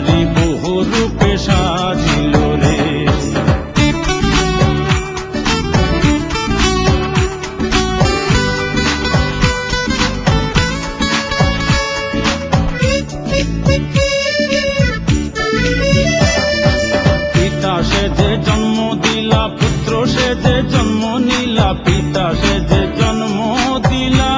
ভান্ডারি বহু রূপে সাজিল রে। পিতা সে যে জন্ম দিলা, পুত্র সে যে জন্ম নিলা, পিতা সে যে জন্ম দিলা,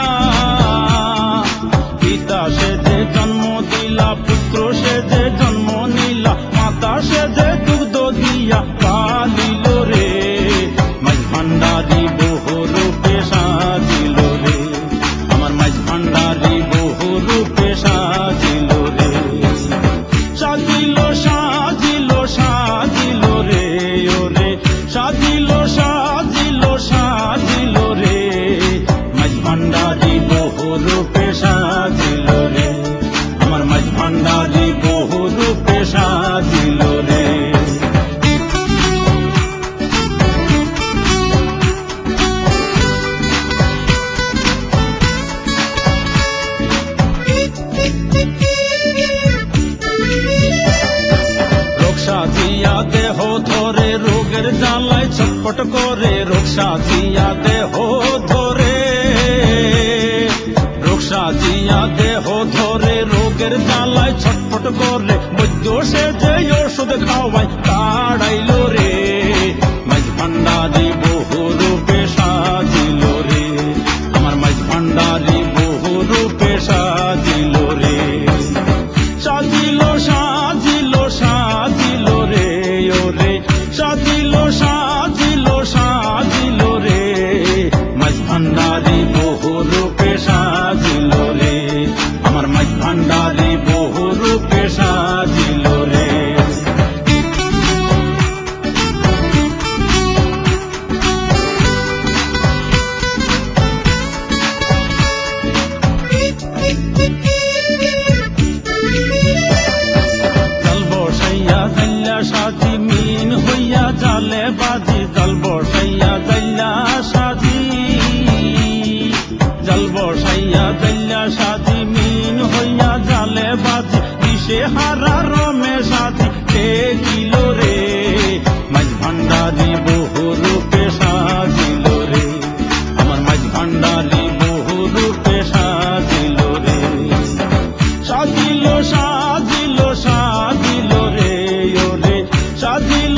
পিতা সে যে জন্ম দিলা, পুত্র সে যে জন্ম নিলা, মাতা সে যে দুগ্ধ দিয়া পালিল রে। মাঝ ভান্ডারি বহু রূপে সাজিল রে, আমার মাঝ ভান্ডারি বহু রূপে সাজিল রে। সাজিল সাজিল সাজিল রে ওরে, সাজিল সাজিল সাজিল রে, মাঝ ভান্ডারি বহু রূপে সাজিল রে, আমার মাঝ ভান্ডারি বহু রূপে সাজিল রে। রোগ সাজিয়া দেহ ধরে, রোগের জ্বালায় ছটপট করে, রোগ সাজিয়া দেহ ধরে, রোগ সাজিয়া দেহ ধরে, রোগের জ্বালায় ছটপট করে, বৈদ্য সে যে ওষুধ খাওয়ায় তাড়াইল রে। মাঝ ভান্ডারি বহু রূপে সাজিল রে, আমার মাঝ ভান্ডারি বহু রূপে সাজিল রে। সাজিল সাজিল সাজিল রে ওরে, সাজিল সাজিল সাজিল রে, মাঝ ভান্ডারি বহু রূপে সাজিল রে, আমার মাঝ ভান্ডারি বহু রূপে সাজিল রে। জাল বসাইয়া জাল্লা সাজি, মিন হইয়া জালে বাজি, জাল বসাইয়া জাল্লা সাজি, জাল বসাইয়া জাল্লা সাজি, মিন হইয়া জালে বাজি, দিশে হারা রমে সাজি ঠেকিল রে। মাঝ ভান্ডারি বহু রূপে সাজিল রে, আমার মাঝ ভান্ডারি বহু রূপে সাজিল রে। সাজিল সাজিল সাজিল রে ওরে, সাজিল